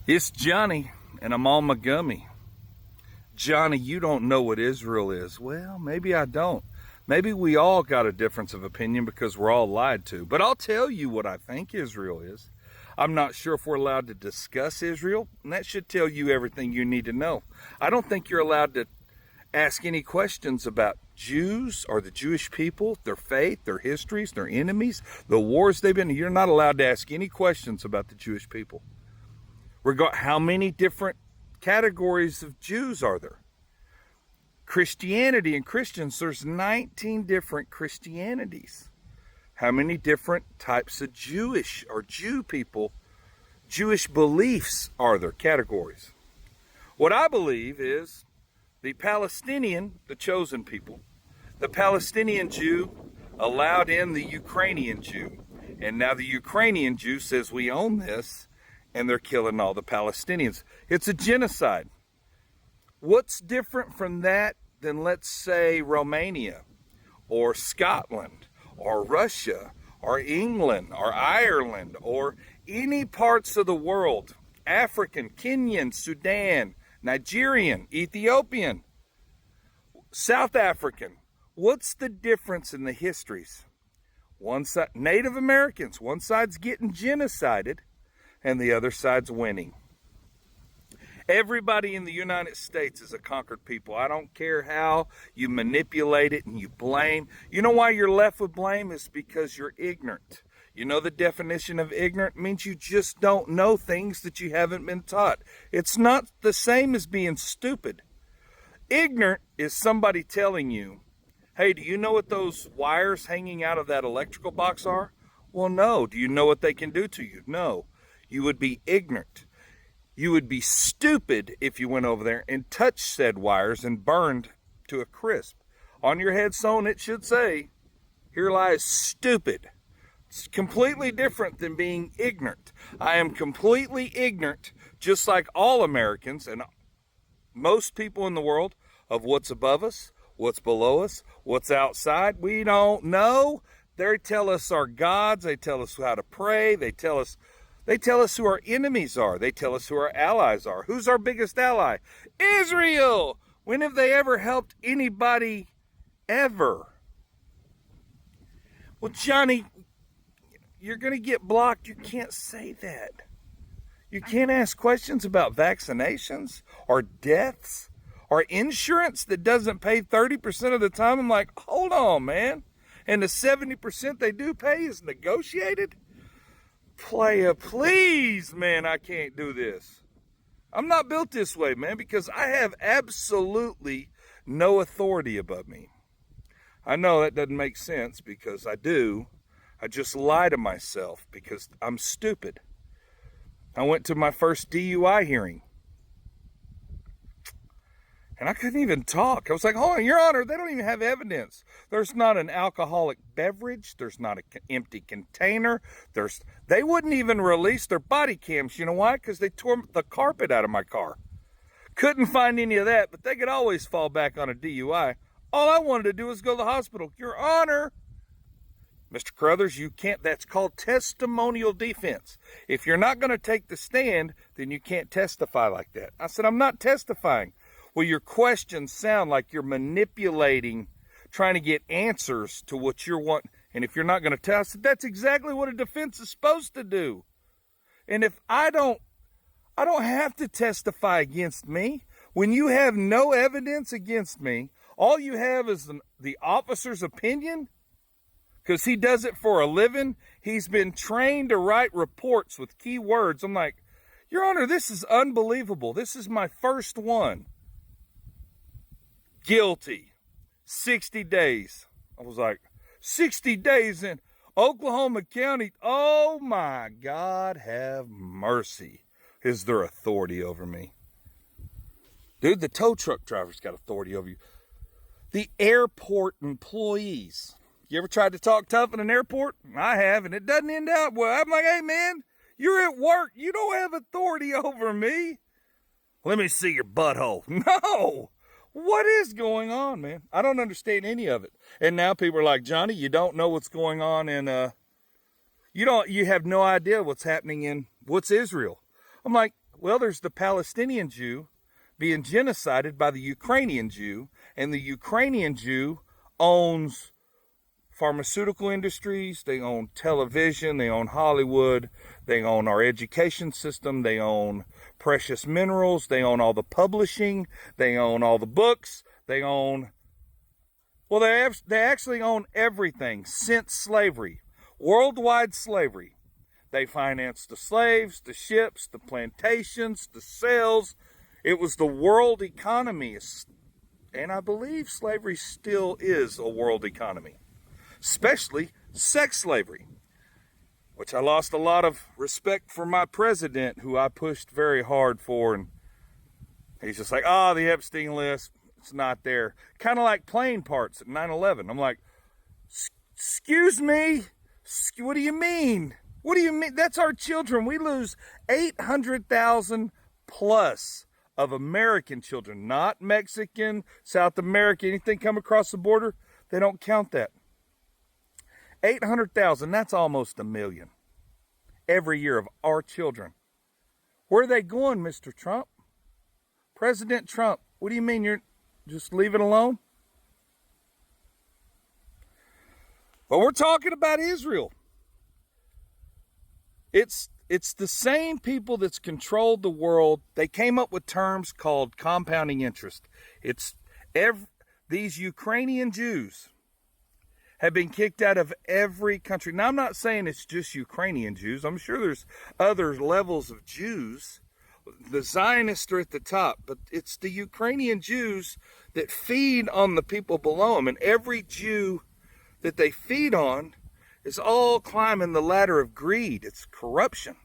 It's Johnny, and I'm on my gummy. Johnny, you don't know what Israel is. Well, maybe I don't. Maybe we all got a difference of opinion because we're all lied to. But I'll tell you what I think Israel is. I'm not sure if we're allowed to discuss Israel, and that should tell you everything you need to know. I don't think you're allowed to ask any questions about Jews or the Jewish people, their faith, their histories, their enemies, the wars they've been in. You're not allowed to ask any questions about the Jewish people. How many different categories of Jews are there? Christianity and Christians, there's 19 different Christianities. How many different types of Jewish or Jew people, Jewish beliefs are there, categories? What I believe is the Palestinian, the chosen people, the Palestinian Jew allowed in the Ukrainian Jew. And now the Ukrainian Jew says we own this, and they're killing all the Palestinians. It's a genocide. What's different from that than, let's say, Romania or Scotland or Russia or England or Ireland or any parts of the world? African, Kenyan, Sudan, Nigerian, Ethiopian, South African. What's the difference in the histories? One side, Native Americans, one side's getting genocided and the other side's winning. Everybody in the United States is a conquered people. I don't care how you manipulate it and you blame. You know why you're left with blame? Is because you're ignorant. You know the definition of ignorant means you just don't know things that you haven't been taught. It's not the same as being stupid. Ignorant is somebody telling you, hey, do you know what those wires hanging out of that electrical box are? Well, no. Do you know what they can do to you? No. You would be ignorant. You would be stupid if you went over there and touched said wires and burned to a crisp. On your headstone, it should say, here lies stupid. It's completely different than being ignorant. I am completely ignorant, just like all Americans and most people in the world, of what's above us, what's below us, what's outside. We don't know. They tell us our gods. They tell us how to pray. They tell us who our enemies are. They tell us who our allies are. Who's our biggest ally? Israel! When have they ever helped anybody ever? Well, Johnny, you're going to get blocked. You can't say that. You can't ask questions about vaccinations or deaths or insurance that doesn't pay 30% of the time. I'm like, hold on, man. And the 70% they do pay is negotiated? Playa, please, man, I can't do this. I'm not built this way, man, because I have absolutely no authority above me. I know that doesn't make sense because I do. I just lie to myself because I'm stupid. I went to my first DUI hearing and I couldn't even talk. I was like, hold on, Your Honor, they don't even have evidence. There's not an alcoholic beverage. There's not an empty container. They wouldn't even release their body cams. You know why? Because they tore the carpet out of my car. Couldn't find any of that, but they could always fall back on a DUI. All I wanted to do was go to the hospital. Your Honor, Mr. Carruthers, you can't. That's called testimonial defense. If you're not going to take the stand, then you can't testify like that. I said, I'm not testifying. Well, your questions sound like you're manipulating, trying to get answers to what you want. And if you're not going to tell us, that's exactly what a defense is supposed to do. And if I don't have to testify against me. When you have no evidence against me, all you have is the officer's opinion, because he does it for a living. He's been trained to write reports with key words. I'm like, Your Honor, this is unbelievable. This is my first one. Guilty. 60 days. I was like, 60 days in Oklahoma County. Oh my God, have mercy. Is there authority over me? Dude, the tow truck driver's got authority over you. The airport employees. You ever tried to talk tough in an airport? I have, and it doesn't end out well. I'm like, hey man, you're at work. You don't have authority over me. Let me see your butthole. No. What is going on, man? I don't understand any of it. And now people are like, Johnny, you don't know what's going on in, you have no idea what's happening in, what's Israel? I'm like, Well, there's the Palestinian Jew being genocided by the Ukrainian Jew, and the Ukrainian Jew owns pharmaceutical industries, they own television, they own Hollywood, they own our education system, they own precious minerals, they own all the publishing, they own all the books, they own, well, they actually own everything since slavery, worldwide slavery. They financed the slaves, the ships, the plantations, the sales. It was the world economy, and I believe slavery still is a world economy. Especially sex slavery, which I lost a lot of respect for my president, who I pushed very hard for, and he's just like, the Epstein list, it's not there. Kind of like plane parts at 9/11. I'm like, excuse me, what do you mean? What do you mean? That's our children. We lose 800,000 plus of American children, not Mexican, South American, anything come across the border, they don't count that. 800,000, that's almost 1 million every year of our children. Where are they going, Mr. Trump? President Trump, what do you mean you're just leave it alone? Well, we're talking about Israel. It's the same people that's controlled the world. They came up with terms called compounding interest. These Ukrainian Jews have been kicked out of every country. Now, I'm not saying it's just Ukrainian Jews. I'm sure there's other levels of Jews. The Zionists are at the top, but it's the Ukrainian Jews that feed on the people below them. And every Jew that they feed on is all climbing the ladder of greed. It's corruption.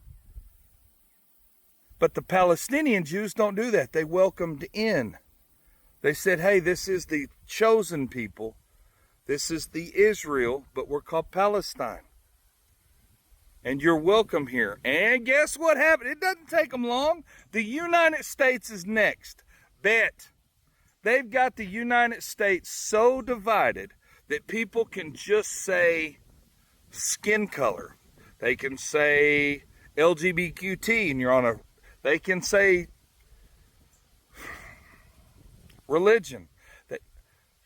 But the Palestinian Jews don't do that. They welcomed in. They said, hey, this is the chosen people. This is the Israel, but we're called Palestine. And you're welcome here. And guess what happened? It doesn't take them long. The United States is next. Bet. They've got the United States so divided that people can just say skin color. They can say LGBTQ, and you're on a... They can say religion.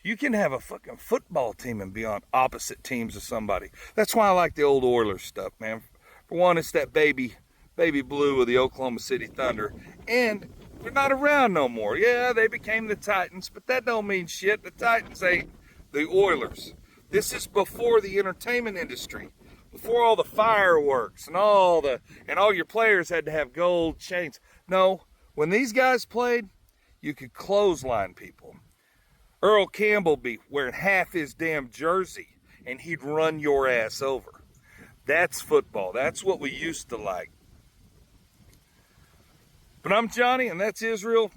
You can have a fucking football team and be on opposite teams of somebody. That's why I like the old Oilers stuff, man. For one, it's that baby blue of the Oklahoma City Thunder. And they're not around no more. Yeah, they became the Titans, but that don't mean shit. The Titans ain't the Oilers. This is before the entertainment industry. Before all the fireworks and all your players had to have gold chains. No, when these guys played, you could clothesline people. Earl Campbell be wearing half his damn jersey, and he'd run your ass over. That's football. That's what we used to like. But I'm Johnny, and that's Israel.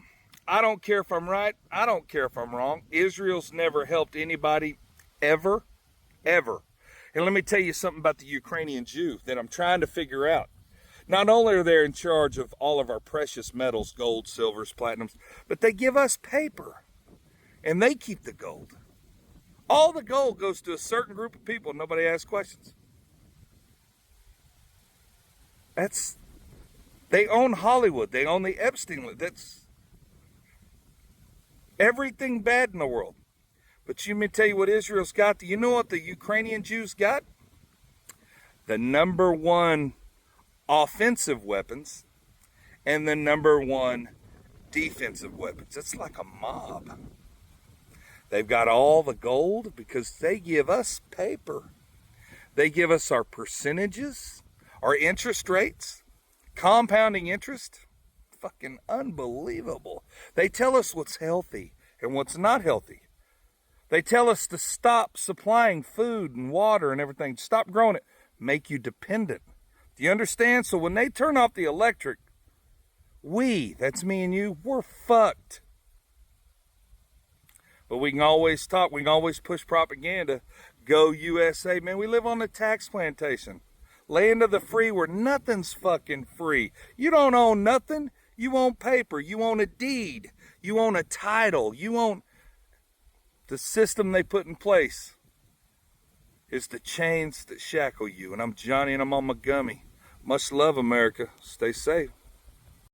I don't care if I'm right. I don't care if I'm wrong. Israel's never helped anybody ever, ever. And let me tell you something about the Ukrainian Jew that I'm trying to figure out. Not only are they in charge of all of our precious metals, gold, silvers, platinums, but they give us paper. And they keep the gold. All the gold goes to a certain group of people. Nobody asks questions. They own Hollywood. They own the Epstein list. That's everything bad in the world. But let me tell you what Israel's got. Do you know what the Ukrainian Jews got? The number one offensive weapons and the number one defensive weapons. It's like a mob. They've got all the gold because they give us paper. They give us our percentages, our interest rates, compounding interest. Fucking unbelievable. They tell us what's healthy and what's not healthy. They tell us to stop supplying food and water and everything. Stop growing it. Make you dependent. Do you understand? So when they turn off the electric, that's me and you, we're fucked. But we can always talk. We can always push propaganda. Go USA. Man, we live on a tax plantation. Land of the free where nothing's fucking free. You don't own nothing. You own paper. You own a deed. You own a title. You own... The system they put in place is the chains that shackle you. And I'm Johnny and I'm on my gummy. Much love, America. Stay safe.